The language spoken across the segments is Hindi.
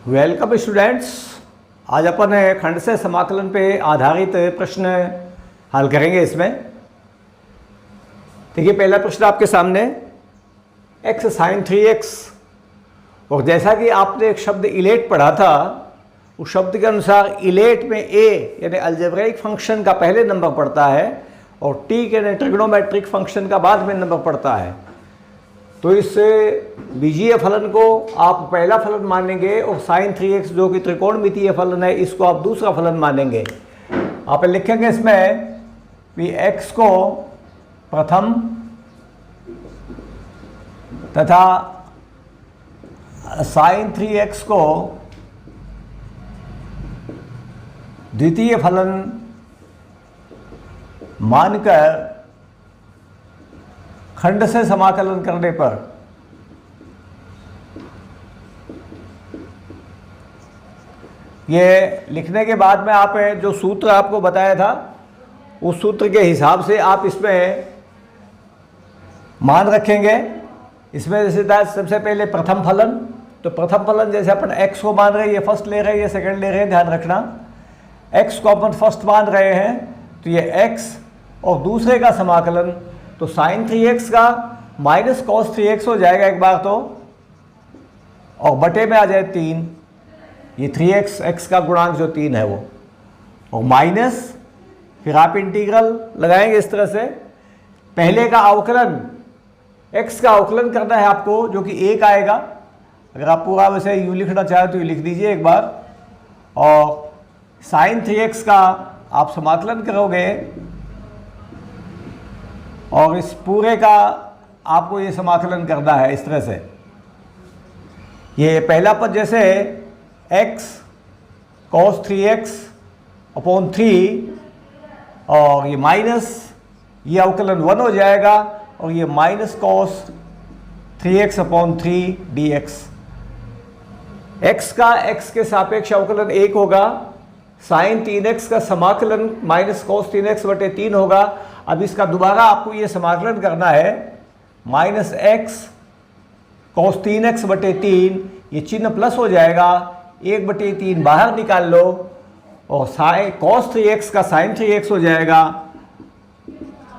Welcome students. आज अपन खंड से समाकलन पे आधारित प्रश्न हल करेंगे। इसमें देखिए, पहला प्रश्न आपके सामने x sin 3x, और जैसा कि आपने एक शब्द इलेट पढ़ा था, उस शब्द के अनुसार इलेट में a यानी अलजेब्राइक फंक्शन का पहले नंबर पड़ता है और t यानी ट्रिग्नोमेट्रिक फंक्शन का बाद में नंबर पड़ता है। तो इस बीजीय फलन को आप पहला फलन मानेंगे और sin 3x जो कि त्रिकोणमितीय फलन है इसको आप दूसरा फलन मानेंगे। आप लिखेंगे इसमें कि x को प्रथम तथा sin 3x को द्वितीय फलन मानकर खंड से समाकलन करने पर ये लिखने के बाद में आप जो सूत्र आपको बताया था उस सूत्र के हिसाब से आप इसमें मान रखेंगे। इसमें जैसे सबसे पहले प्रथम फलन, तो प्रथम फलन जैसे अपन x को मान रहे हैं, ये फर्स्ट ले रहे हैं, ये सेकंड ले रहे हैं, ध्यान रखना। x को अपन फर्स्ट मान रहे हैं तो ये x और दूसरे का समाकलन, तो sin 3x का माइनस cos 3x हो जाएगा एक बार तो, और बटे में आ जाए 3, ये 3x x का गुणांक जो 3 है वो, और माइनस फिर आप इंटीग्रल लगाएंगे इस तरह से। पहले का अवकलन x का अवकलन करना है आपको जो कि 1 आएगा। अगर आप पूरा वैसे यूँ लिखना चाहें तो ये लिख दीजिए एक बार, और sin 3x का आप समाकलन करोगे और इस पूरे का आपको ये समाकलन करना है इस तरह से। ये पहला पद जैसे x cos 3x अपॉन 3 और ये माइनस, ये अवकलन 1 हो जाएगा और ये minus cos 3x upon 3 dx। x का x के सापेक्ष अवकलन 1 होगा, sin 3x का समाकलन माइनस cos 3x बटे 3 होगा। अब इसका दोबारा आपको ये समाकलन करना है, माइनस x cos 3x बटे 3, ये चिन्ह प्लस हो जाएगा, 1 बटे 3 बाहर निकाल लो और cos 3x का sin 3x हो जाएगा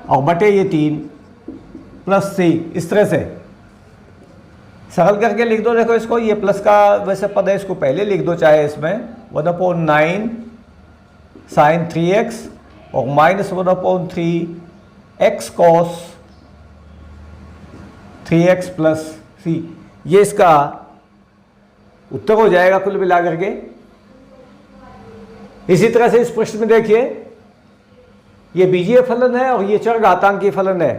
और बटे ये 3 प्लस c। इस तरह से सरल करके लिख दो। देखो इसको, ये प्लस का वैसे पद है, इसको पहले लिख दो चाहे इसमें 1/9 sin 3x और minus 1/3 x cos 3x plus c, ये इसका उत्तर हो जाएगा कुल मिला करके। इसी तरह से इस प्रश्न में देखिए, ये बीजीय फलन है और ये चरघातांकी फलन है।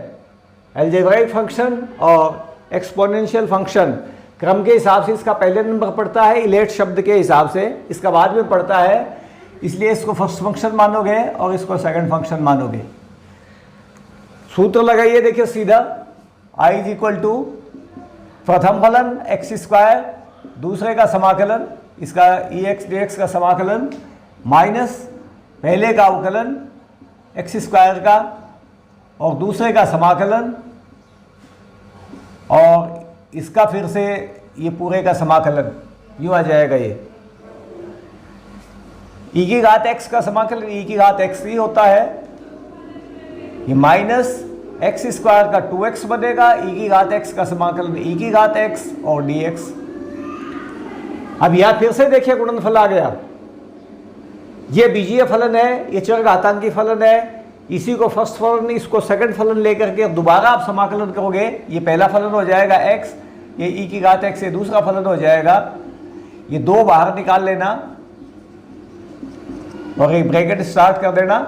अलजेब्राइक फंक्शन और एक्सपोनेंशियल फंक्शन क्रम के हिसाब से इसका पहले नंबर पड़ता है, इलेट शब्द के हिसाब से इसका बाद में पड़ता है, इसलिए इसको फर्स्ट फंक्शन मानोगे और इसको सेकंड फंक्शन मानोगे। सूत्र लगाइए, देखिए सीधा, I इज इक्वल टू प्रथम फलन x², दूसरे का समाकलन इसका ex dx का समाकलन माइनस पहले का अवकलन x² का और दूसरे का समाकलन और इसका फिर से ये पूरे का समाकलन, यूँ आ जाएगा। ये e की घात x का समाकलन e की घात x ही होता है, ये माइनस x² का 2x बनेगा, e की घात x का समाकलन e की घात x और dx। अब यह फिर से देखिए गुणनफल आ गया, ये बीजीय फलन है, ये चरघातांकी फलन है, इसी को फर्स्ट फलन इसको सेकंड फलन लेकर के दोबारा आप समाकलन करोगे, ये पहला फलन हो जाएगा x, ये e की घात x, ये दूसरा फलन हो जाएगा। ये 2 बाहर निकाल लेना और एक ब्रैकेट स्टार्ट कर देना,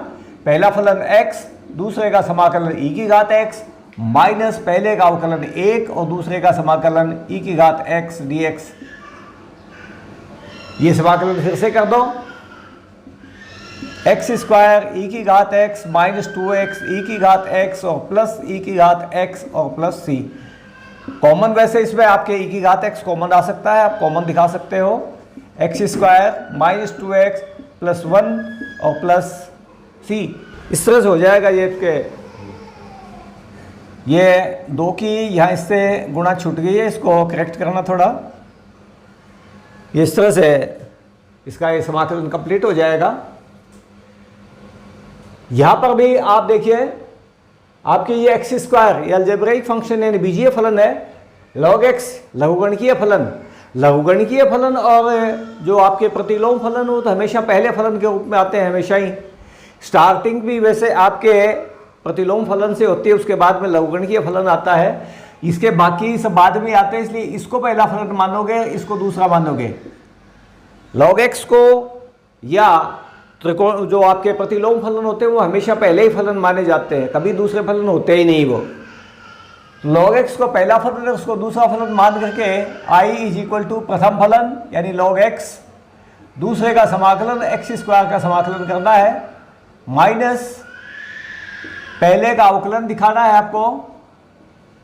पहला फलन x, दूसरे का समाकलन e की घात x माइनस पहले का अवकलन 1 और दूसरे का समाकलन e की घात x dx। ये समाकलन फिर से कर दो, x² e की घात x माइनस 2x e की घात x और प्लस e की घात x और प्लस c। कॉमन वैसे इसमें आपके e की घात x कॉमन आ सकता है, आप कॉमन दिखा सकते हो, x² माइनस 2x प्लस 1 और प्लस c। इस तरह से हो जाएगा। ये 2 की यहाँ इससे गुणा छूट गई है, इसको करेक्ट करना थोड़ा। ये इस तरह से इसका ये समाकलन कंप्लीट हो जाएगा। यहाँ पर भी आप देखिए आपके ये एक्स स्क्वायर ये अलजेब्रिक फंक्शन यानी बीजीय फलन है, लॉग एक्स लघुगणकीय फलन। लघुगणकीय फलन और जो आपके प्रतिलोम फलन हो तो हमेशा पहले फलन के रूप में आते हैं हमेशा ही। स्टार्टिंग भी वैसे आपके प्रतिलोम फलन से होती है, उसके बाद में लघुगणकीय फलन आता है। इसके बाकी सब बाद में आते हैं, इसलिए इसको पहला फलन मानोगे, इसको दूसरा मानोगे। लॉग एक्स को या त्रिकोण जो आपके प्रतिलोम फलन होते हैं वो हमेशा पहले ही फलन माने जाते हैं, कभी दूसरे फलन होते ही नहीं। वो लॉग एक्स को पहला फलन है, उसको दूसरा फलन मान करके आई इज इक्वल टू प्रथम फलन यानी लॉग एक्स, दूसरे का समाकलन एक्स स्क्वायर का समाकलन करना है, माइनस पहले का अवकलन दिखाना है आपको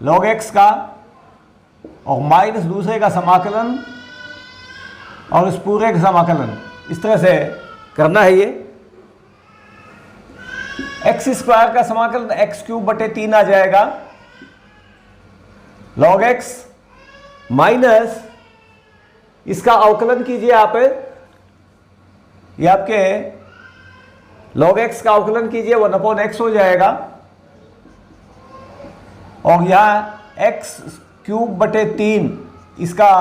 लॉग एक्स का, और माइनस दूसरे का समाकलन और इस पूरे का समाकलन, इस तरह से करना है। ये एक्स स्क्वायर का समाकलन एक्स क्यूब बटे 3 आ जाएगा, लॉग एक्स माइनस इसका अवकलन कीजिए आप, ये आपके लॉग एक्स का अवकलन कीजिए 1/x हो जाएगा, और यहाँ एक्स क्यूब बटे 3 इसका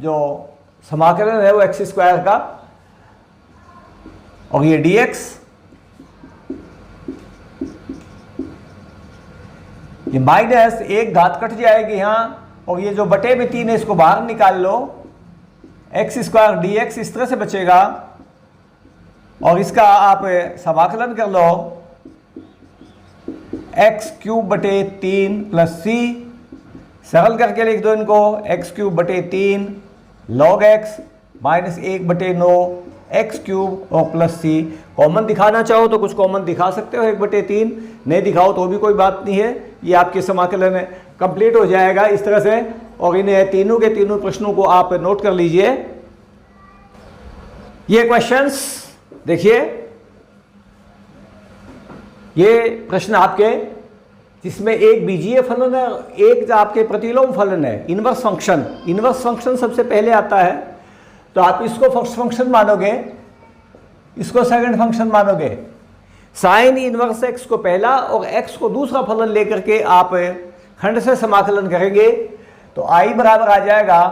जो समाकलन है वो एक्स स्क्वायर का, और ये dx, ये माइनस एक घात कट जाएगी यहाँ, और ये जो बटे में 3 है इसको बाहर निकाल लो, एक्स स्क्वायर dx इस तरह से बचेगा, और इसका आप समाकलन कर लो एक्स क्यूब बटे 3 प्लस सी, सरल करके लिख दो इनको, एक्स क्यूब बटे 3 log x minus 1/9 x cube और प्लस सी। कॉमन दिखाना चाहो तो कुछ कॉमन दिखा सकते हो 1/3, नहीं दिखाओ तो भी कोई बात नहीं है, ये आपके समाकलन कंप्लीट हो जाएगा इस तरह से। और इन्हें तीनों के तीनों प्रश्नों को आप नोट कर लीजिए। ये क्वेश्चंस देखिए, ये प्रश्न आपके जिसमें एक बीजीय फलन है, एक आपके प्रतिलोम फलन है, इनवर्स फंक्शन। इनवर्स फंक्शन सबसे पहले आता है, तो आप इसको फर्स्ट फंक्शन मानोगे, इसको सेकंड फंक्शन मानोगे। साइन इनवर्स एक्स को पहला और एक्स को दूसरा फलन लेकर के आप खंड से समाकलन करेंगे, तो आई बराबर आ जाएगा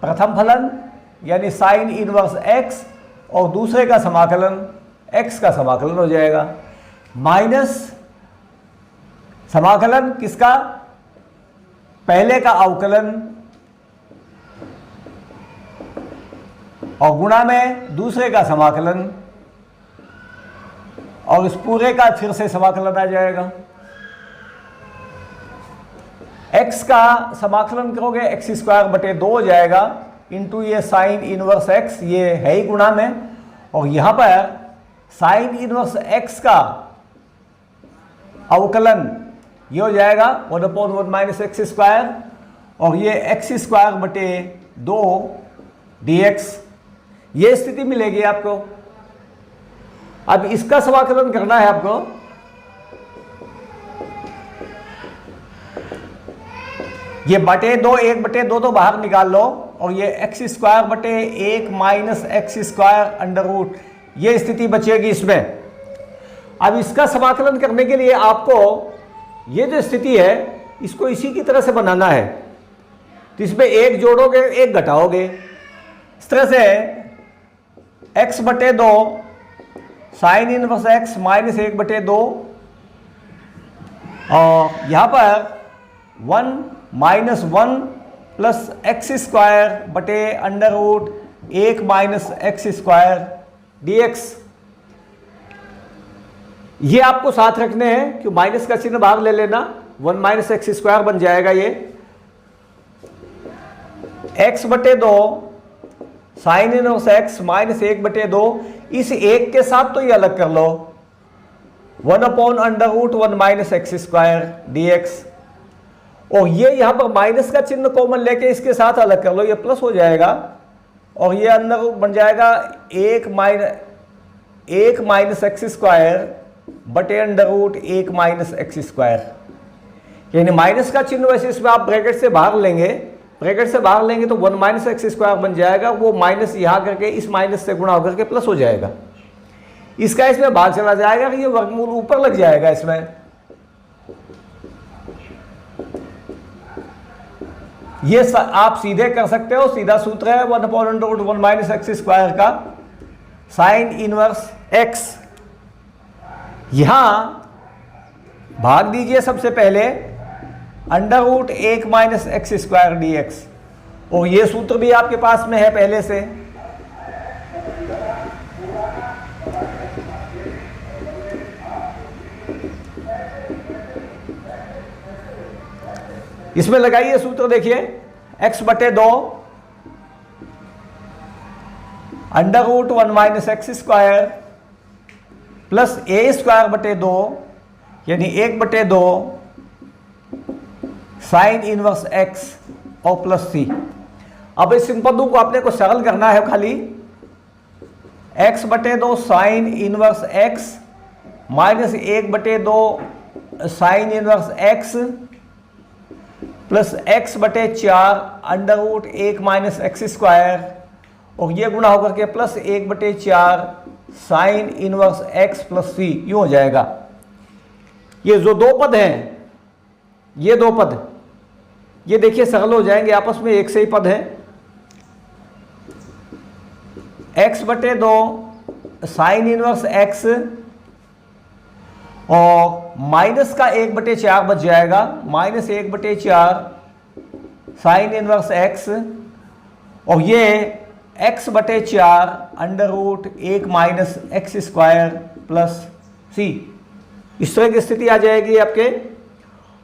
प्रथम फलन यानी साइन इनवर्स एक्स, और दूसरे का समाकलन एक्स का समाकलन हो जाएगा, माइनस समाकलन किसका, पहले का अवकलन, और गुणा में दूसरे का समाकलन, और इस पूरे का फिर से समाकलन आ जाएगा। x का समाकलन करोगे एक्स स्क्वायर बटे 2 हो जाएगा, इंटू ये साइन इनवर्स x, ये है ही गुणा में, और यहां पर साइन इनवर्स x का अवकलन ये हो जाएगा 1/1 माइनस एक्स स्क्वायर, और ये एक्स स्क्वायर बटे 2 dx, ये स्थिति मिलेगी आपको। अब इसका समाकलन करना है आपको, ये बटे 2 1/2 तो बाहर निकाल लो, और ये एक्स स्क्वायर बटे 1 minus x square under root, ये स्थिति बचेगी इसमें। अब इसका समाकलन करने के लिए आपको ये जो स्थिति है इसको इसी की तरह से बनाना है, तो इसमें एक जोड़ोगे एक घटाओगे, इस तरह से x बटे 2 साइन इनवर्स x माइनस 1/2, और यहाँ पर 1 माइनस 1 प्लस एक्स स्क्वायर बटे under root 1 minus x square dx। ये आपको साथ रखने हैं, कि माइनस का चिन्ह बाहर ले लेना, 1 माइनस एक्स स्क्वायर बन जाएगा ये, x बटे 2 साइन इनवर्स x माइनस 1/2, इस एक के साथ तो ये अलग कर लो, 1/√1 माइनस एक्स स्क्वायर dx, और ये यहां पर माइनस का चिन्ह कॉमन लेके इसके साथ अलग कर लो, ये प्लस हो जाएगा, और ये अंदर बन जाएगा 1 माइनस एक्स स्क्वायर बटे √1 माइनस एक्स स्क्वायर, यानी माइनस का चिन्ह वैसे इसमें आप ब्रैकेट से बाहर लेंगे ब्रैकेट से बाहर लेंगे तो 1 माइनस एक्स स्क्वायर बन जाएगा, वो माइनस यहाँ करके इस माइनस से गुणा होकर के प्लस हो जाएगा। इसका इसमें भाग चला जाएगा, ये वर्गमूल ऊपर लग जाएगा इसमें। ये आप सीधे कर सकते हो, सीधा सूत्र है 1/√1 माइनस एक्स स्क्वायर का साइन इनवर्स एक्स। यहां भाग दीजिए सबसे पहले √1 minus x square D x, और ये सूत्र भी आपके पास में है पहले से। इसमें लगाइए सूत्र, देखिए x/2 √1 minus x square plus a²/2 यानी 1/2 साइन इनवर्स x और प्लस c। अब इस इन पदों को आपने को सरल करना है, खाली x/2 sign inverse x minus 1/2 sign inverse x plus x/4 √1 minus x square, और ये गुणा होकर के plus 1/4 sign inverse x plus c, यूँ हो जाएगा। ये जो दो पद हैं, ये दो पद, ये देखिए सरल हो जाएंगे आपस में, एक से ही पद है। x/2 साइन इनवर्स x और माइनस का 1/4 बच जाएगा, माइनस 1/4 साइन इनवर्स x, और ये x/4 √1 minus x square plus c। इस तरह की स्थिति आ जाएगी आपके।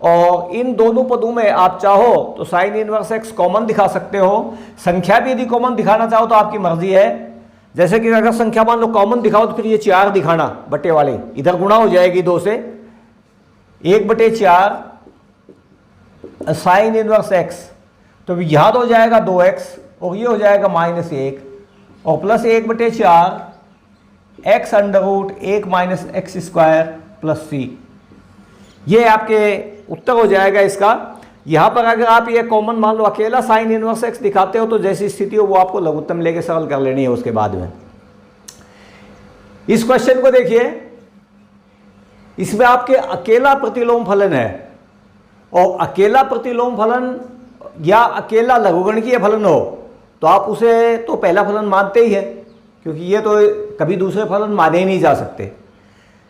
और इन दोनों पदों में आप चाहो तो साइन इनवर्स x कॉमन दिखा सकते हो, संख्या भी यदि कॉमन दिखाना चाहो तो आपकी मर्जी है। जैसे कि अगर संख्या मान लो कॉमन दिखाओ तो फिर ये 4 दिखाना, बटे वाले इधर गुणा हो जाएगी 2 से, 1/4 साइन इनवर्स x, तो यहाँ तो हो जाएगा 2x और ये हो जाएगा -1 और plus 1/4 x √1 minus x square plus c। ये आपके उत्तर हो जाएगा इसका। यहाँ पर अगर आप ये कॉमन मान लो अकेला साइन इनवर्स x दिखाते हो तो जैसी स्थिति हो वो आपको लघुत्तम लेके सरल कर लेनी है उसके बाद में। इस क्वेश्चन को देखिए, इसमें आपके अकेला प्रतिलोम फलन है, और अकेला प्रतिलोम फलन या अकेला लघुगणकीय फलन हो तो आप उसे तो पहला फलन मानते ही है, क्योंकि ये तो कभी दूसरे फलन माने ही नहीं जा सकते।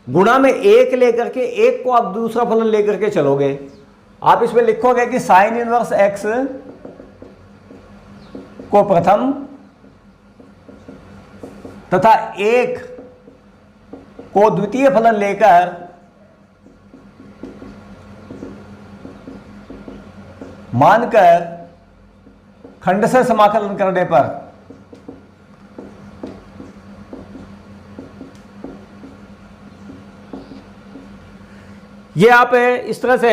गुणा में 1 लेकर के 1 को आप दूसरा फलन लेकर के चलोगे, आप इसमें लिखोगे कि साइन इनवर्स x को प्रथम तथा 1 को द्वितीय फलन लेकर मानकर खंड से समाकलन करने पर ये आप इस तरह से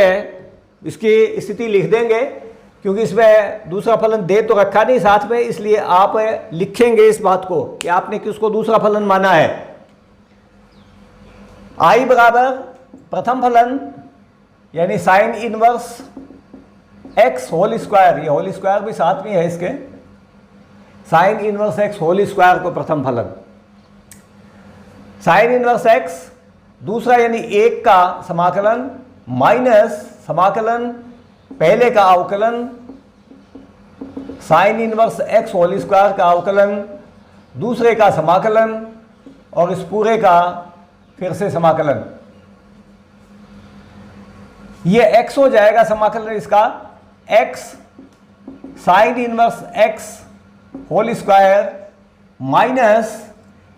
इसकी स्थिति लिख देंगे, क्योंकि इसमें दूसरा फलन दे तो रखा नहीं साथ में, इसलिए आप लिखेंगे इस बात को कि आपने किसको दूसरा फलन माना है। I बराबर प्रथम फलन यानी sine inverse x whole square, ये होल स्क्वायर भी साथ में है इसके, sine inverse x whole square को प्रथम फलन, साइन इनवर्स x दूसरा यानी 1 का समाकलन माइनस समाकलन पहले का अवकलन sine inverse x whole square का अवकलन दूसरे का समाकलन और इस पूरे का फिर से समाकलन। ये x हो जाएगा समाकलन इसका, x sine inverse x whole square minus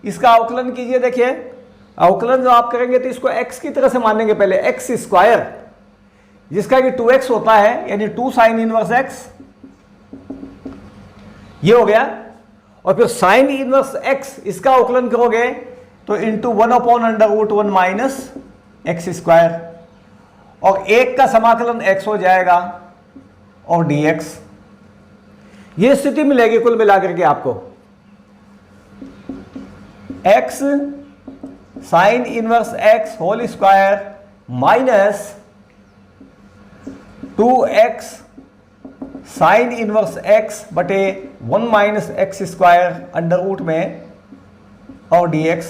इसका अवकलन कीजिए। देखिए अवकलन जो आप करेंगे तो इसको x की तरह से मानेंगे, पहले x स्क्वायर जिसका कि 2x होता है, यानी 2 साइन इनवर्स x, ये हो गया। और फिर साइन इनवर्स x इसका अवकलन करोगे तो इंटू 1/√1 माइनस एक्स स्क्वायर, और 1 का समाकलन x हो जाएगा और dx। ये स्थिति मिलेगी कुल मिलाकर के आपको, x sine inverse x whole square minus 2x sine inverse x बटे 1 minus x square under root में और dx।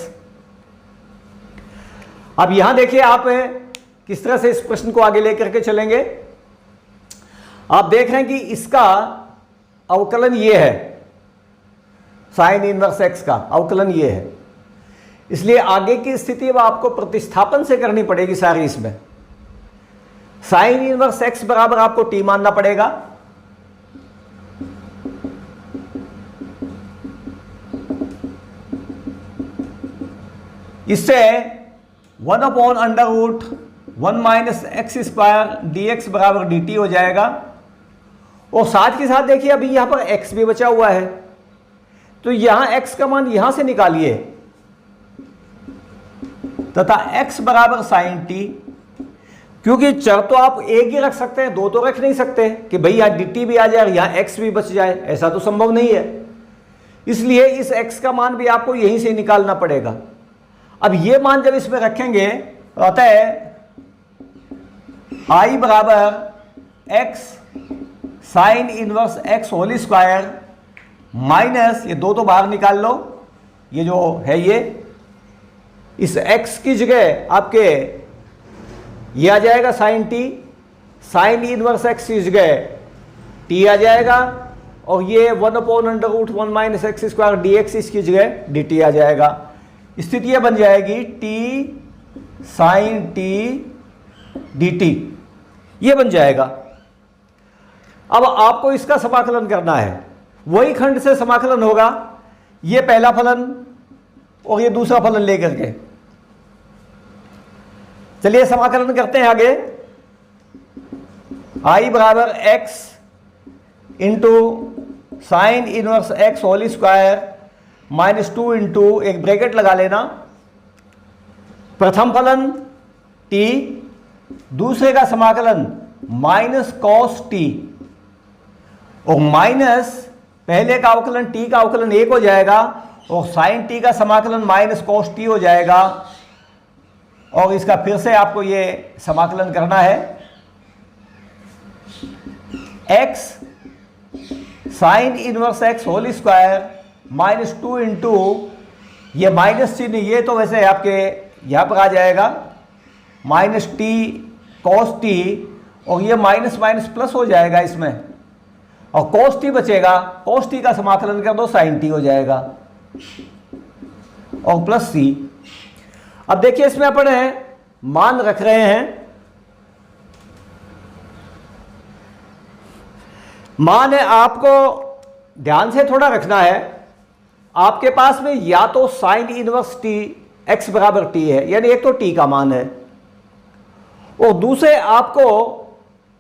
अब यहां देखिए आप किस तरह से इस प्रश्न को आगे लेकर के चलेंगे। आप देख रहे हैं कि इसका अवकलन ये है, साइन इनवर्स एक्स का अवकलन ये है, इसलिए आगे की स्थिति अब आपको प्रतिस्थापन से करनी पड़ेगी सारी। इसमें साइन इनवर्स एक्स बराबर आपको t मानना पड़ेगा, इससे 1/√1 माइनस एक्स स्क्वायर dx बराबर dt हो जाएगा। और साथ के साथ देखिए अभी यहां पर x भी बचा हुआ है, तो यहां x का मान यहां से निकालिए तथा x बराबर साइन टी, क्योंकि चर तो आप एक ही रख सकते हैं, दो तो रख नहीं सकते कि भाई यहां dt भी आ जाए और यहां x भी बच जाए, ऐसा तो संभव नहीं है। इसलिए इस x का मान भी आपको यहीं से निकालना पड़ेगा। अब ये मान जब इसमें रखेंगे तो आता है i बराबर x sine inverse x whole square minus, ये दो तो बाहर निकाल लो, ये जो है ये, इस x की जगह आपके ये आ जाएगा sine t, sine inverse x की जगह t आ जाएगा, और ये 1/√1 माइनस एक्स स्क्वायर dx इसकी जगह dt आ जाएगा। स्थिति यह बन जाएगी t साइन t dt, ये बन जाएगा। अब आपको इसका समाकलन करना है, वही खंड से समाकलन होगा, ये पहला फलन और ये दूसरा फलन लेकर के। चलिए समाकलन करते हैं आगे। i बराबर x into sine inverse x whole square -2 into, एक ब्रैकेट लगा लेना, प्रथम फलन t, दूसरे का समाकलन माइनस कॉस टी, और माइनस पहले का अवकलन t का अवकलन 1 हो जाएगा, और साइन t का समाकलन माइनस कॉस टी हो जाएगा। और इसका फिर से आपको ये समाकलन करना है, x sine inverse x whole square -2 into, ये माइनस चिन्ह ये तो वैसे आपके यहाँ पर आ जाएगा माइनस टी कॉस टी, और ये माइनस माइनस प्लस हो जाएगा इसमें, और कॉस टी बचेगा, कॉस टी का समाकलन कर दो साइन टी हो जाएगा, और प्लस सी। अब देखिए इसमें अपन मान रख रहे हैं, मान है आपको ध्यान से थोड़ा रखना है। आपके पास में या तो साइन इनवर्स टी एक्स बराबर टी है, यानी एक तो टी का मान है, और दूसरे आपको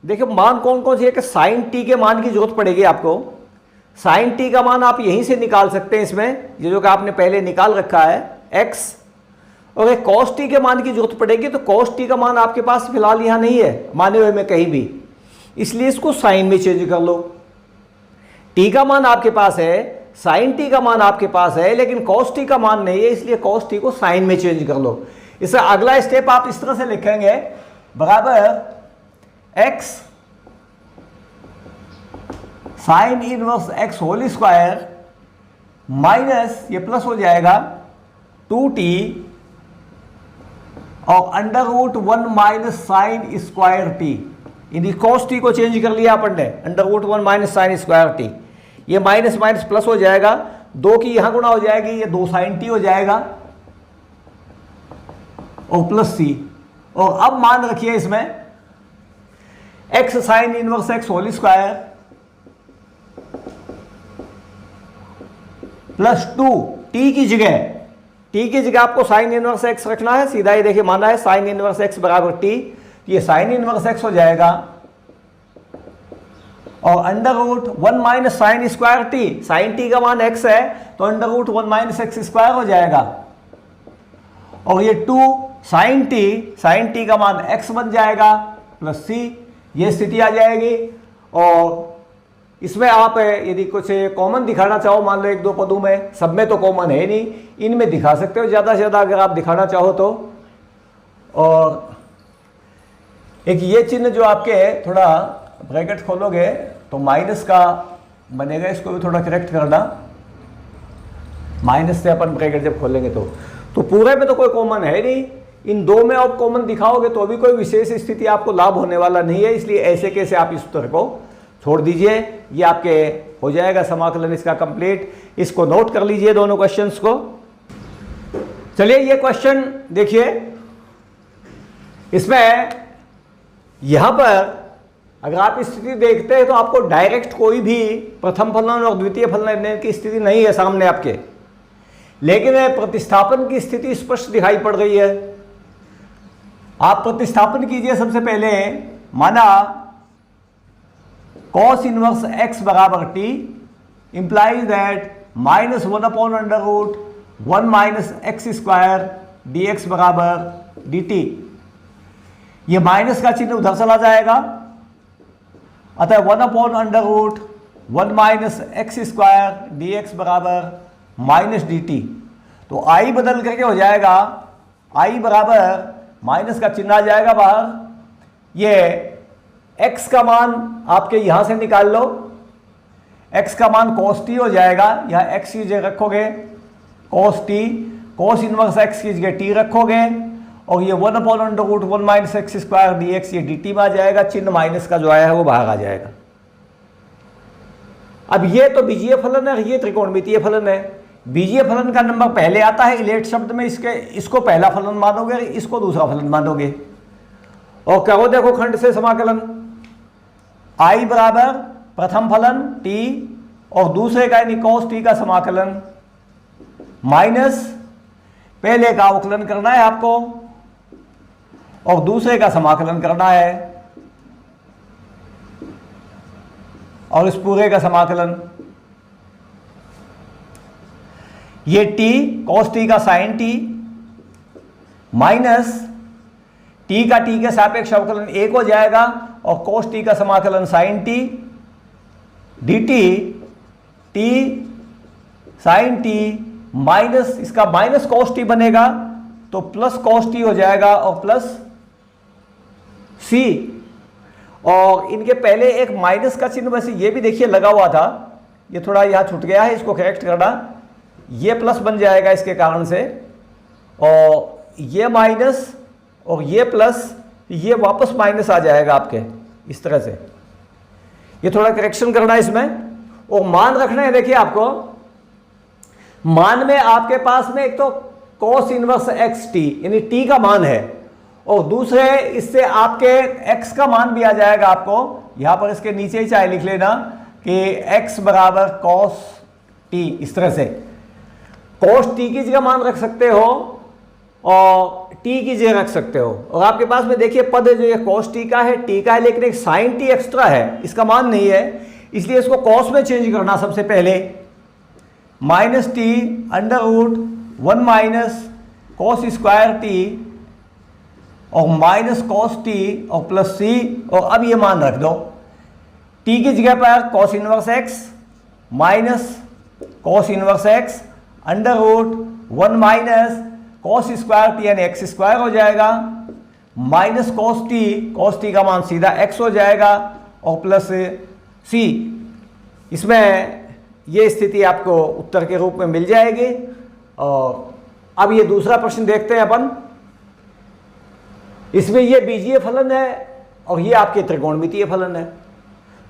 देखिए मान कौन कौन से है कि साइन टी के मान की जरूरत पड़ेगी आपको। साइन टी का मान आप यहीं से निकाल सकते हैं, इसमें ये जो कि आपने पहले निकाल रखा है x, और एक कॉस टी के मान की जरूरत पड़ेगी, तो कॉस टी का मान आपके पास फिलहाल यहाँ नहीं है माने हुए में कहीं भी, इसलिए इसको साइन में चेंज कर लो। टी का मान आपके पास है, साइन टी का मान आपके पास है, लेकिन कॉस टी का मान नहीं है, इसलिए कॉस टी को साइन में चेंज कर लो। इससे अगला स्टेप आप इस तरह से लिखेंगे, बराबर x sine inverse x whole square minus, ये प्लस हो जाएगा 2t, और √1 माइनस साइन स्क्वायर टी, यानी कॉस टी को चेंज कर लिया अपन ने, √1 माइनस साइन स्क्वायर टी, ये माइनस माइनस प्लस हो जाएगा, 2 की यहां गुणा हो जाएगी, ये 2 साइन टी हो जाएगा, और प्लस सी। और अब मान रखिए इसमें x sine inverse x whole square plus 2 t की जगह आपको साइन इनवर्स x रखना है, सीधा ही देखिए माना है साइन इनवर्स x बराबर t, ये साइन इनवर्स x हो जाएगा, और √1 minus sine square t, sine t का मान x है तो √1 माइनस एक्स स्क्वायर हो जाएगा, और ये 2 साइन टी का मान x बन जाएगा प्लस c, ये स्थिति आ जाएगी। और इसमें आप यदि कुछ कॉमन दिखाना चाहो, मान लो 1-2 पदों में, सब में तो कॉमन है नहीं, इनमें दिखा सकते हो ज़्यादा से ज़्यादा अगर आप दिखाना चाहो तो। और एक ये चिन्ह जो आपके थोड़ा ब्रैकेट खोलोगे तो माइनस का बनेगा, इसको भी थोड़ा करेक्ट करना, माइनस से अपन ब्रैकेट जब खोलेंगे तो पूरे में तो कोई कॉमन है नहीं, इन दो में आप कॉमन दिखाओगे तो भी कोई विशेष स्थिति आपको लाभ होने वाला नहीं है, इसलिए ऐसे कैसे आप इस उत्तर को छोड़ दीजिए। ये आपके हो जाएगा समाकलन इसका कंप्लीट। इसको नोट कर लीजिए दोनों क्वेश्चंस को। चलिए ये क्वेश्चन देखिए, इसमें यहां पर अगर आप स्थिति देखते हैं तो आपको डायरेक्ट कोई भी प्रथम फलन और द्वितीय फलन लेने की स्थिति नहीं है सामने आपके, लेकिन प्रतिस्थापन की स्थिति स्पष्ट दिखाई पड़ रही है। आप प्रतिस्थापन कीजिए। सबसे पहले माना cos इनवर्स x बराबर t implies that -1/√1 minus x square dx बराबर dt। ये माइनस का चिन्ह उधर चला जाएगा, अतः 1/√1 माइनस एक्स स्क्वायर dx बराबर माइनस dt। तो i बदल करके हो जाएगा i बराबर माइनस का चिन्ह आ जाएगा बाहर। ये x का मान आपके यहां से निकाल लो, x का मान cos t हो जाएगा, यहां x की जगह रखोगे cos t, cos inverse x की जगह t रखोगे और ये 1/√1 माइनस एक्स स्क्वायर dx ये dt में आ जाएगा, चिन्ह माइनस का जो आया है वो बाहर आ जाएगा। अब ये तो बीजीय फलन है, ये त्रिकोणमितीय फलन है। बीजीय फलन का नंबर पहले आता है इलेट शब्द में, इसको पहला फलन मानोगे, इसको दूसरा फलन मानोगे। और कहो देखो खंड से समाकलन, i बराबर प्रथम फलन t और दूसरे का यानी cos t का समाकलन माइनस पहले का अवकलन करना है आपको और दूसरे का समाकलन करना है और इस पूरे का समाकलन। ये t cos t का sin t माइनस t का t के सापेक्ष अवकलन 1 हो जाएगा और cos t का समाकलन sin t dt t sin t minus इसका माइनस cos t बनेगा तो प्लस cos t हो जाएगा और प्लस c। और इनके पहले एक माइनस का चिन्ह वैसे ये भी देखिए लगा हुआ था, ये थोड़ा यहाँ छूट गया है, इसको करेक्ट करना। ये प्लस बन जाएगा इसके कारण से और ये माइनस और ये प्लस, ये वापस माइनस आ जाएगा आपके इस तरह से। ये थोड़ा करेक्शन करना है इसमें और मान रखना है। देखिए आपको मान में आपके पास में एक तो cos इनवर्स एक्स टी यानी t का मान है और दूसरे इससे आपके x का मान भी आ जाएगा आपको। यहां पर इसके नीचे ही चाहे लिख लेना कि x बराबर cos t, इस तरह से cos t की जगह मान रख सकते हो और t की जगह रख सकते हो। और आपके पास में देखिए पद जो ये cos t का है, t का है, लेकिन एक sin t एक्स्ट्रा है, इसका मान नहीं है, इसलिए इसको cos में चेंज करना। सबसे पहले minus t √1 minus cos square t और माइनस cos t और प्लस c और अब ये मान रख दो t की जगह पर cos inverse x minus cos inverse x √1 minus cos square t यानी x स्क्वायर हो जाएगा माइनस cos t का मान सीधा x हो जाएगा और प्लस c। इसमें ये स्थिति आपको उत्तर के रूप में मिल जाएगी। और अब ये दूसरा प्रश्न देखते हैं अपन। इसमें ये बीजीय फलन है और ये आपके त्रिकोणमितीय फलन है,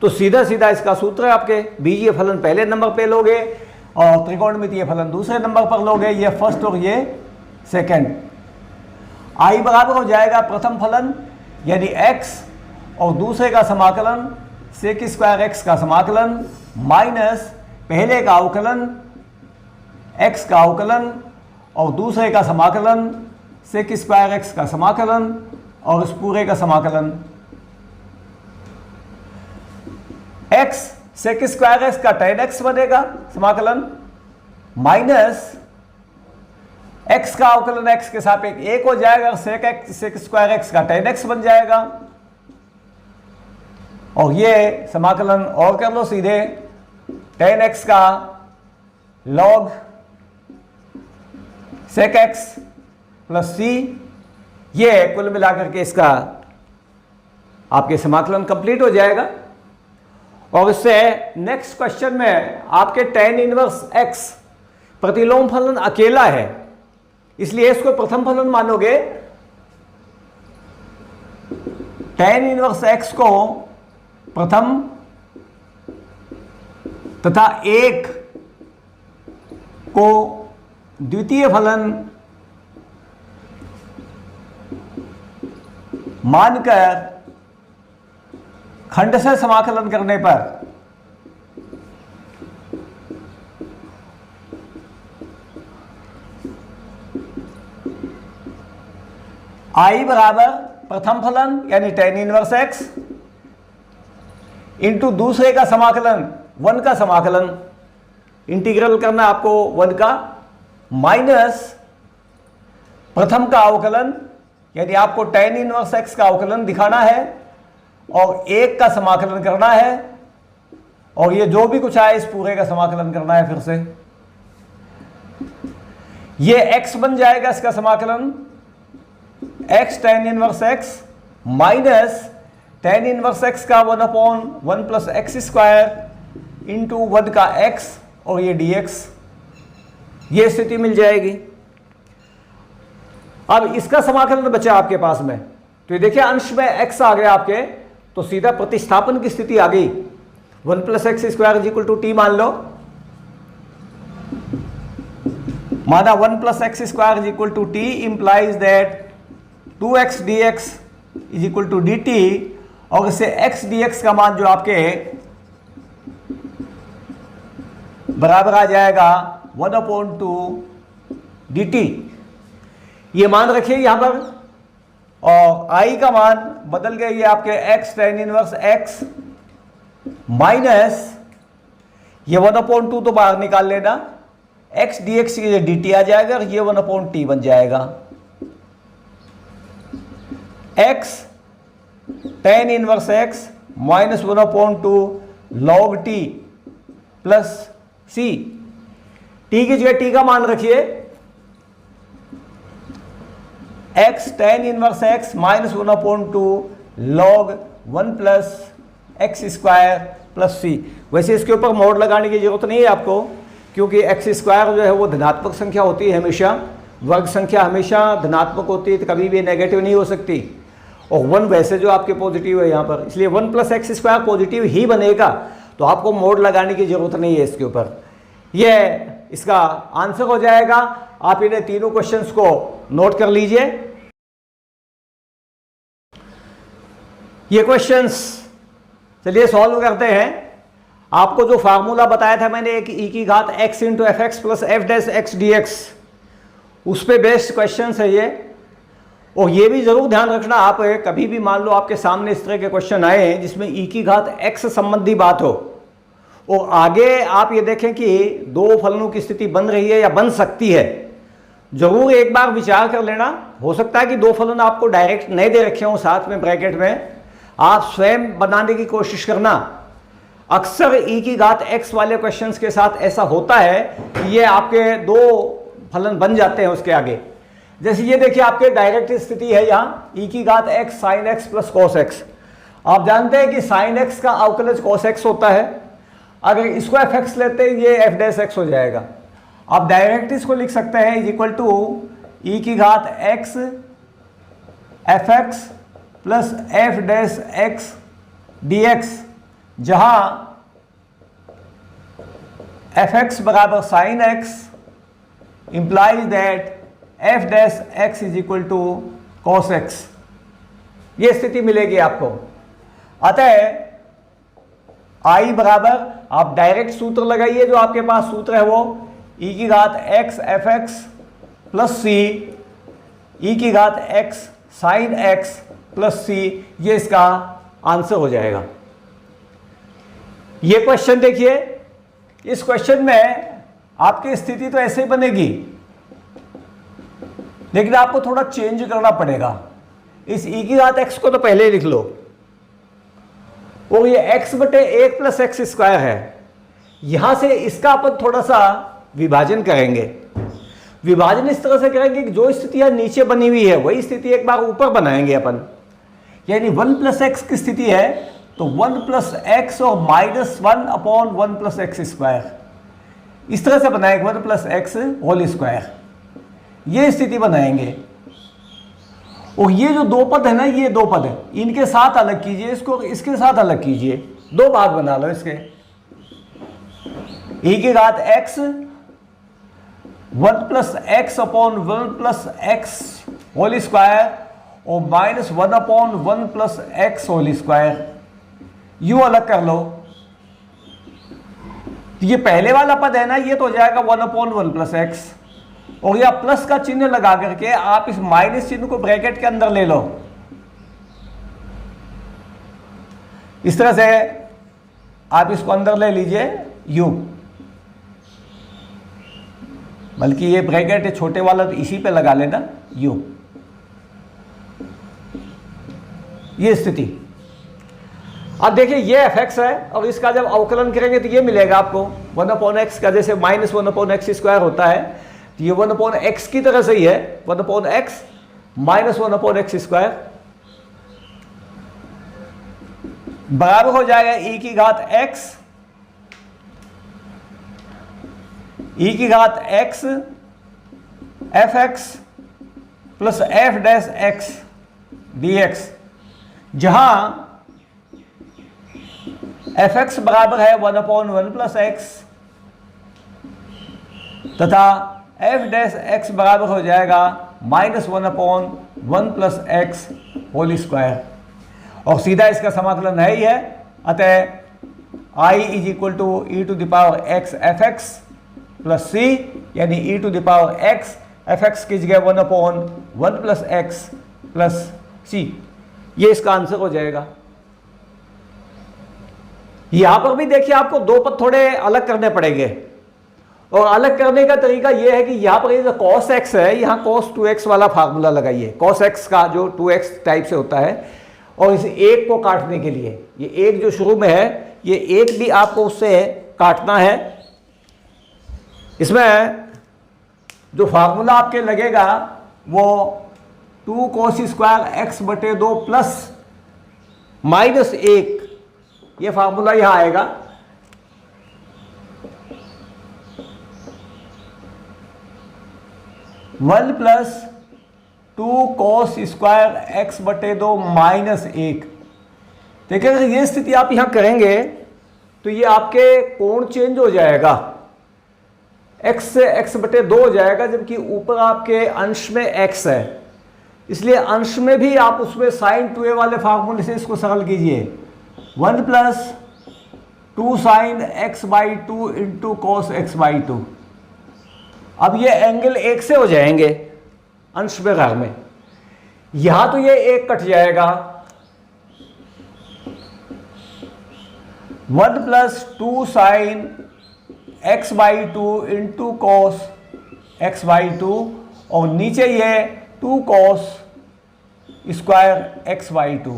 तो सीधा सीधा इसका सूत्र है आपके बीजीय फलन पहले नंबर पे लोगे और त्रिकोणमितीय फलन दूसरे नंबर पर लोगे। ये फर्स्ट और ये सेकंड। i बराबर हो जाएगा प्रथम फलन यानी x और दूसरे का समाकलन sec स्क्वायर x का समाकलन माइनस पहले का अवकलन x का अवकलन और दूसरे का समाकलन sec स्क्वायर x का समाकलन और इस पूरे का समाकलन। x sec स्क्वायर x का tan x बनेगा समाकलन माइनस x का अवकलन x के सापेक्ष 1 हो जाएगा, sec स्क्वायर x का tan x बन जाएगा। और ये समाकलन और कर लो सीधे, tan x का log sec x plus c, ये कुल मिलाकर के इसका आपके समाकलन कंप्लीट हो जाएगा। और इससे नेक्स्ट क्वेश्चन में आपके tan इनवर्स x प्रतिलोम फलन अकेला है, इसलिए इसको प्रथम फलन मानोगे। tan इनवर्स x को प्रथम तथा 1 को द्वितीय फलन मानकर खंड से समाकलन करने पर I बराबर प्रथम फलन यानी tan इनवर्स x इंटू दूसरे का समाकलन 1 का समाकलन, इंटीग्रल करना आपको 1 का, माइनस प्रथम का अवकलन यानी आपको tan इनवर्स x का अवकलन दिखाना है और 1 का समाकलन करना है, और ये जो भी कुछ आए इस पूरे का समाकलन करना है। फिर से ये x बन जाएगा, इसका समाकलन x tan inverse x minus tan inverse x का 1/1 प्लस एक्स स्क्वायर इंटू 1 का x और ये dx, ये स्थिति मिल जाएगी। अब इसका समाकलन बचा आपके पास में, तो ये देखिए अंश में x आ गया आपके, तो सीधा प्रतिस्थापन की स्थिति आ गई। 1 plus x square is equal to t मान लो, माना 1 plus x square is equal to t implies that 2x dx is equal to dt, और इससे x dx का मान जो आपके बराबर आ जाएगा 1/2 dt, ये मान रखिए यहां पर, और I का मान बदल गया ये आपके x tan inverse x minus ये 1/2 तो बाहर निकाल लेना, x dx ये dt आ जाएगा और ये 1/t बन जाएगा। x tan inverse x minus 1/2 log t plus c, t की जगह t का मान रखिए, x tan inverse x minus 1/2 log 1 plus x square plus c। वैसे इसके ऊपर मोड लगाने की जरूरत नहीं है आपको, क्योंकि एक्स स्क्वायर जो है वो धनात्मक संख्या होती है हमेशा, वर्ग संख्या हमेशा धनात्मक होती है, तो कभी भी नेगेटिव नहीं हो सकती, और 1 वैसे जो आपके पॉजिटिव है यहाँ पर, इसलिए 1 प्लस एक्स स्क्वायर पॉजिटिव ही बनेगा, तो आपको मोड लगाने की जरूरत नहीं है इसके ऊपर। यह इसका आंसर हो जाएगा। आप इन्हें तीनों क्वेश्चंस को नोट कर लीजिए। ये क्वेश्चंस चलिए सॉल्व करते हैं। आपको जो फार्मूला बताया था मैंने, एक ई की घात x into F x plus f dash x d x, उस पर बेस्ड क्वेश्चन है ये। और ये भी जरूर ध्यान रखना, आप कभी भी मान लो आपके सामने इस तरह के क्वेश्चन आए हैं जिसमें ई की घात x संबंधी बात हो, और आगे आप ये देखें कि दो फलनों की स्थिति बन रही है या बन सकती है, जरूर एक बार विचार कर लेना। हो सकता है कि दो फलन आपको डायरेक्ट नहीं दे रखे हों साथ में ब्रैकेट में, आप स्वयं बनाने की कोशिश करना। अक्सर ई की घात x वाले क्वेश्चंस के साथ ऐसा होता है कि ये आपके दो फलन बन जाते हैं उसके आगे। जैसे ये देखिए आपके डायरेक्ट स्थिति है यहाँ ई की घात x sine x plus cos x। आप जानते हैं कि साइन x का अवकलज कॉस x होता है, अगर इसको एफ एक्स लेते हैं ये एफ डैश एक्स हो जाएगा। आप डायरेक्ट इसको लिख सकते हैं इज इक्वल टू ई की घात x f x plus f dash x d x, जहां एफ एक्स बराबर sine x implies that f dash x is equal to cos x. ये स्थिति मिलेगी आपको। अतः आई बराबर, आप डायरेक्ट सूत्र लगाइए, जो आपके पास सूत्र है वो ई की घात एक्स एफ एक्स प्लस सी ई की घात एक्स साइन एक्स प्लस सी, ये इसका आंसर हो जाएगा। ये क्वेश्चन देखिए, इस क्वेश्चन में आपकी स्थिति तो ऐसे ही बनेगी, लेकिन आपको थोड़ा चेंज करना पड़ेगा। इस ई की घात एक्स को तो पहले ही लिख लो, और ये x बटे 1 प्लस एक्स स्क्वायर है, यहां से इसका अपन थोड़ा सा विभाजन करेंगे। विभाजन इस तरह से करेंगे कि जो स्थितियां नीचे बनी हुई है वही स्थिति एक बार ऊपर बनाएंगे अपन। यानी 1 प्लस एक्स की स्थिति है तो 1 प्लस एक्स और minus 1 upon 1 plus x square, इस तरह से बनाएंगे 1 प्लस एक्स होल स्क्वायर, ये स्थिति बनाएंगे। और ये जो दो पद है ना, ये दो पद है, इनके साथ अलग कीजिए, इसको इसके साथ अलग कीजिए, दो भाग बना लो इसके। e की घात x 1 plus X upon 1 plus X whole square और minus 1 upon 1 plus X whole square, यूं अलग कर लो। तो ये पहले वाला पद है ना, ये तो हो जाएगा 1 अपॉन 1 प्लस एक्स, और यह प्लस का चिन्ह लगा करके आप इस माइनस चिन्ह को ब्रैकेट के अंदर ले लो। इस तरह से आप इसको अंदर ले लीजिए u, बल्कि ये ब्रैकेट है छोटे वाला, तो इसी पे लगा लेना u, ये स्थिति। अब देखिए ये fx है, और इसका जब अवकलन करेंगे तो ये मिलेगा आपको 1 अपॉन एक्स का, जैसे माइनस 1 अपॉन एक्स स्क्वायर होता है, तो ये 1 अपॉन एक्स की तरह से ही है, 1 upon x minus 1 upon x square बराबर हो जाएगा e की घात x, e की घात x fx plus f dash x dx, जहां fx बराबर है 1 अपॉन 1 प्लस एक्स तथा f डैश x बराबर हो जाएगा minus 1 upon 1 plus X whole square, और सीधा इसका समाकलन है ही है। अतः i is equal to E to the power x fx plus c, यानी E to the power x fx की जगह 1 upon 1 plus X plus c, ये इसका आंसर हो जाएगा। यहां पर भी देखिए आपको दो पद थोड़े अलग करने पड़ेंगे, और अलग करने का तरीका यह है कि यहां पर ये जो cos x है, यहां cos 2x वाला फार्मूला लगाइए, cos x का जो 2x टाइप से होता है, और इस एक को काटने के लिए ये एक जो शुरू में है, ये एक भी आपको उससे काटना है। इसमें जो फार्मूला आपके लगेगा वो 2 cos स्क्वायर x बटे 2 प्लस माइनस 1, ये फार्मूला यहां आएगा। One plus 2 cos square x बटे 2 माइनस 1। देखिए अगर ये स्थिति आप यहां करेंगे तो ये आपके कोण चेंज हो जाएगा, x से x बटे 2 हो जाएगा, जबकि ऊपर आपके अंश में x है, इसलिए अंश में भी आप उसमें sin 2a वाले फार्मूले से इसको सरल कीजिए। 1 प्लस 2 sine x by 2 into cos x by 2। अब ये एंगल 1 से हो जाएंगे अंश में घर में, यहां तो ये 1 कट जाएगा। 1 प्लस 2 sine x by 2 into cos x by 2, और नीचे ये 2 कॉस स्क्वायर एक्स बाई 2।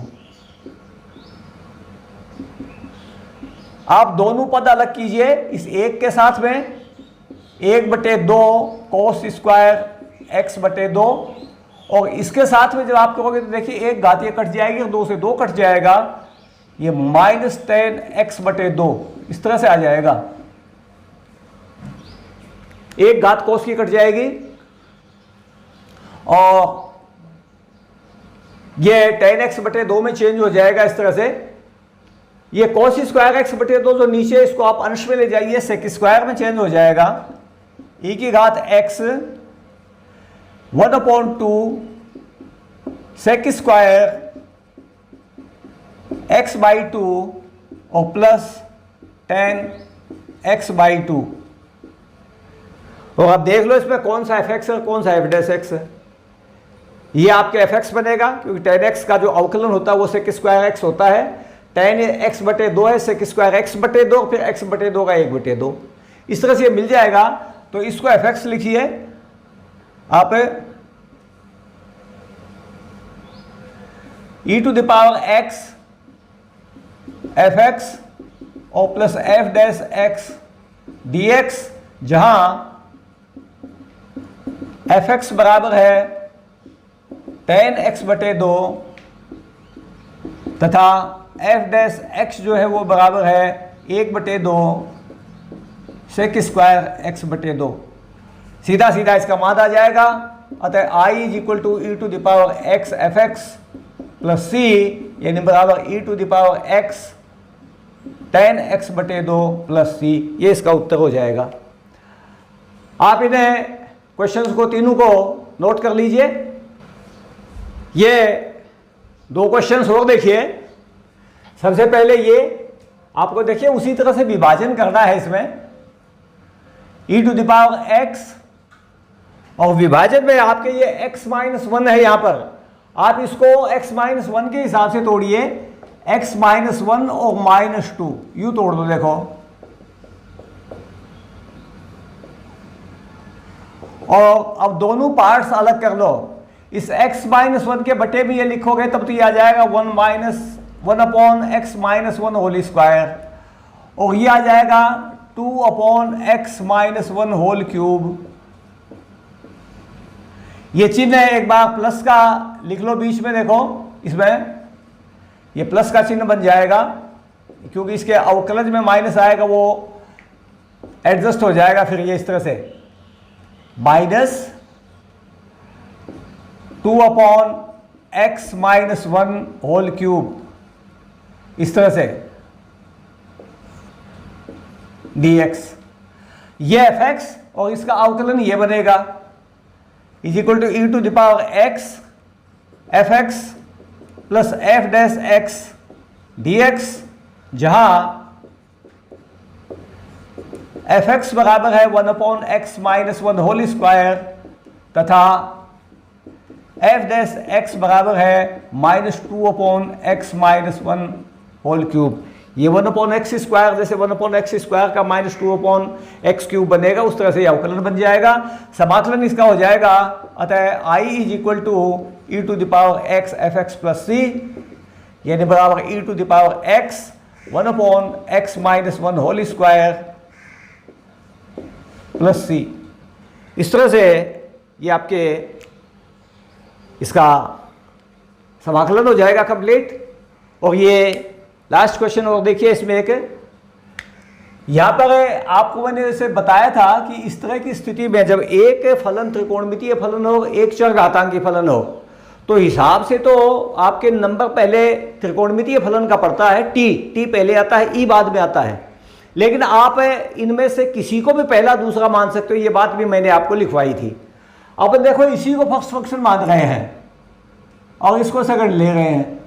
आप दोनों पद अलग कीजिए इस एक के साथ में, 1 बटे 2 कॉस स्क्वायर एक्स बटे 2, और इसके साथ में जब आप करोगे तो देखिए एक घात ये कट जाएगी और 2 से 2 कट जाएगा, ये माइनस 10 एक्स बटे 2 इस तरह से आ जाएगा। एक घात कॉस की कट जाएगी और ये 10x बटे 2 में चेंज हो जाएगा इस तरह से। ये कॉस स्क्वायर एक्स बटे 2 जो नीचे, इसको आप अंश में ले जाइए, सेक स्क्वायर में चेंज हो जाएगा। e की घात x 1 upon 2 sec square x by 2 और प्लस 10 x बाई 2। और अब देख लो इसमें कौन सा fx है और कौन सा f डैश x है। ये आपके fx बनेगा क्योंकि 10x का जो अवकलन होता है वो सेक स्क्वायर x होता है। 10x बटे 2 है, सेक स्क्वायर x बटे 2, फिर x बटे 2 का 1 बटे 2, इस तरह से ये मिल जाएगा। तो इसको fx लिखिए आप, e to the power x fx और plus f dash x dx, जहां fx बराबर है 10x बटे 2 तथा एफ डैश एक्स जो है वो बराबर है 1/2 सेक स्क्वायर एक्स बटे 2। सीधा सीधा इसका मान आ जाएगा। अतः I is equal to E to the power X F x plus C यानी बराबर E to the power X tan x बटे 2 प्लस सी। ये इसका उत्तर हो जाएगा। आप इन्हें क्वेश्चंस को तीनों को नोट कर लीजिए। ये 2 क्वेश्चंस और देखिए। सबसे पहले ये आपको देखिए उसी तरह से विभाजन करना है इसमें e to the power x, और विभाजन में आपके ये x माइनस 1 है यहाँ पर। आप इसको x माइनस 1 के हिसाब से तोड़िए, x माइनस 1 और -2 यूं तोड़ दो। देखो और अब दोनों पार्ट्स अलग कर लो। इस x माइनस 1 के बटे में ये लिखोगे तब तो ये आ जाएगा 1 upon x minus 1 whole square, और ये आ जाएगा 2 upon x minus 1 whole cube. ये चिन्ह है एक बार प्लस का लिख लो बीच में। देखो इसमें ये प्लस का चिन्ह बन जाएगा क्योंकि इसके अवकलज में माइनस आएगा, वो एडजस्ट हो जाएगा। फिर ये इस तरह से -2 upon x minus 1 whole cube, इस तरह से dx। ये fx और इसका अवकलन ये बनेगा is equal to E to the power x f x plus f dash x d x, जहां एफ एक्स बराबर है 1 upon x minus 1 whole square तथा एफ डैश एक्स बराबर है -2 upon x minus 1 whole cube. ये 1 अपॉन एक्स स्क्वायर जैसे 1 अपॉन एक्स स्क्वायर का -2 अपॉन एक्स क्यूब बनेगा, उस तरह से यह अवकलन बन जाएगा। समाकलन इसका हो जाएगा। अतः I is equal to E to the power X F x plus C यानी बराबर E to the power X 1 upon x minus 1 whole square plus C. इस तरह से ये आपके इसका समाकलन हो जाएगा कंप्लीट। और ये लास्ट क्वेश्चन और देखिए, इसमें एक यहाँ पर आपको मैंने जैसे बताया था कि इस तरह की स्थिति में जब एक फलन त्रिकोणमितीय फलन हो, एक चरघातांकी फलन हो, तो हिसाब से तो आपके नंबर पहले त्रिकोणमितीय फलन का पड़ता है टी पहले आता है, ई बाद में आता है। लेकिन आप इनमें से किसी को भी पहला दूसरा मान सकते हो, ये बात भी मैंने आपको लिखवाई थी। अब देखो इसी को फर्स्ट फंक्शन मान रहे हैं और इसको सेकंड ले रहे हैं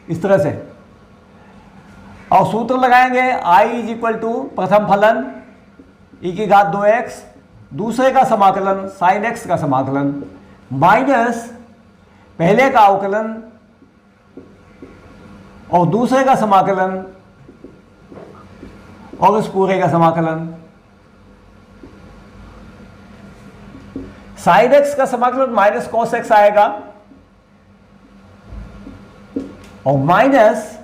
इस तरह से, और सूत्र लगाएंगे i इज इक्वल टू प्रथम फलन e की घात 2x, दूसरे का समाकलन sin x का समाकलन माइनस पहले का अवकलन और दूसरे का समाकलन और इस पूरे का समाकलन। sin x का समाकलन माइनस cos x आएगा और माइनस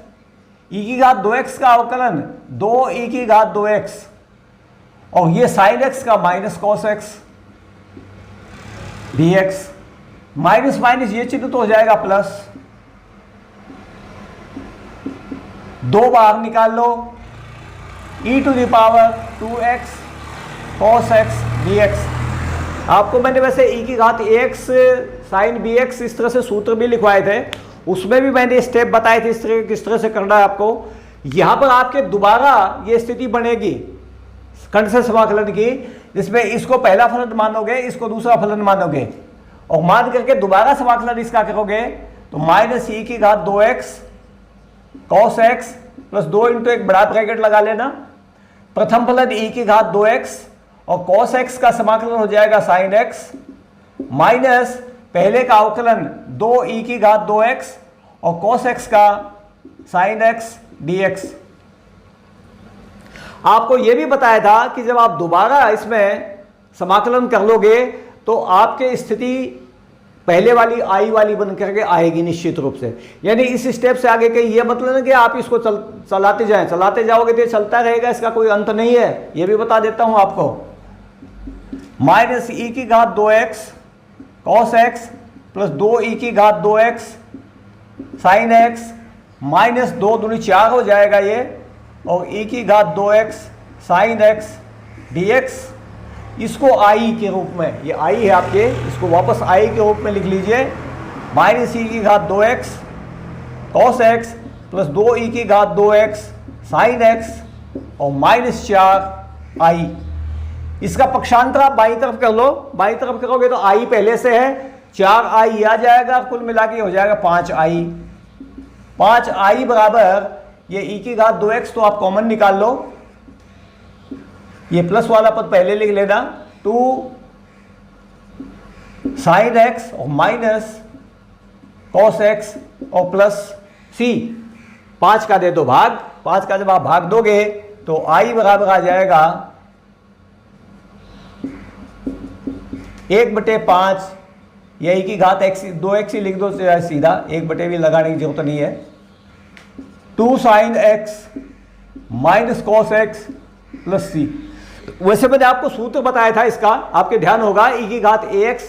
e की घात 2x का अवकलन 2e की घात 2x और ये sin x का minus cos x dx। Minus minus ये चिन्ह तो हो जाएगा प्लस, 2 बाहर निकाल लो, e to the power 2x cos x dx। आपको मैंने वैसे e की घात ax sin bx इस तरह से सूत्र भी लिखवाए थे, उसमें भी मैंने स्टेप बताए थे इस तरह किस तरह से करना है आपको। यहां पर आपके दोबारा ये स्थिति बनेगी खंड से समाकलन की, जिसमें इसको पहला फलन मानोगे, इसको दूसरा फलन मानोगे और मान करके दोबारा समाकलन इसका करोगे तो माइनस e की घात 2x cos x plus 2 into एक बड़ा ब्रैकेट लगा लेना, प्रथम फलन e की घात 2x और cos x का समाकलन हो जाएगा sin x माइनस पहले का अवकलन 2e की घात 2x और cos x का sin x dx। आपको यह भी बताया था कि जब आप दोबारा इसमें समाकलन कर लोगे तो आपके स्थिति पहले वाली आई वाली बन करके आएगी निश्चित रूप से। यानी इस स्टेप से आगे के ये मतलब है कि आप इसको चलाते जाओगे तो चलता रहेगा, इसका कोई अंत नहीं है। यह भी बता देता हूं आपको। माइनस e की घात 2x cos x plus 2e की घात 2x sin x माइनस 2 दूनी 4 हो जाएगा ये, और e की घात 2x साइन x dx, इसको i के रूप में, ये i है आपके, इसको वापस i के रूप में लिख लीजिए, माइनस e की घात 2x cos x plus 2e की घात 2x साइन x और माइनस 4i। इसका पक्षांतर आप बाईं तरफ कर लो, बाईं तरफ करोगे तो i पहले से है, 4i आ जाएगा, कुल मिला के हो जाएगा 5i। 5i बराबर ये e की घात 2x तो आप कॉमन निकाल लो, ये प्लस वाला पद पहले लिख लेना, 2 साइन x और माइनस कॉस x और प्लस c, 5 का दे दो भाग, 5 का जब आप भाग दोगे तो i बराबर आ जाएगा 1/5, ये e की घात x 2x ही लिख दो सीधा, 1 भी लगाने की जरूरत नहीं है, 2 sine x minus cos x plus c। वैसे मैंने आपको सूत्र बताया था इसका, आपके ध्यान होगा, e की घात ax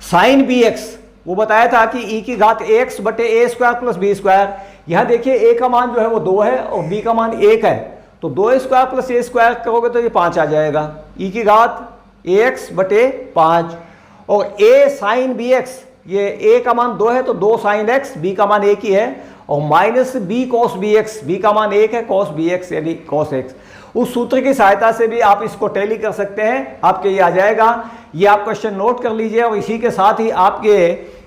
साइन bx, वो बताया था कि e की घात ax बटे a square plus b square. यहाँ देखिए a का मान जो है वो 2 है और b का मान 1 है, तो 2 स्क्वायर प्लस a स्क्वायर करोगे तो ये 5 आ जाएगा, e की घात ax बटे 5, और a साइन bx, ये a का मान 2 है तो 2 साइन x, b का मान 1 ही है, और minus b cos bx, b का मान 1 है, कॉस bx यानी कॉस x। उस सूत्र की सहायता से भी आप इसको टैली कर सकते हैं, आपके ये आ जाएगा। ये आप क्वेश्चन नोट कर लीजिए, और इसी के साथ ही आपके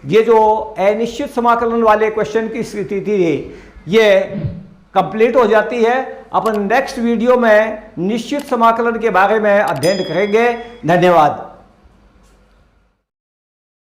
ये जो अनिश्चित समाकलन वाले क्वेश्चन की स्थिति थी ये कंप्लीट हो जाती है। अपन नेक्स्ट वीडियो में निश्चित समाकलन के बारे में अध्ययन करेंगे। धन्यवाद।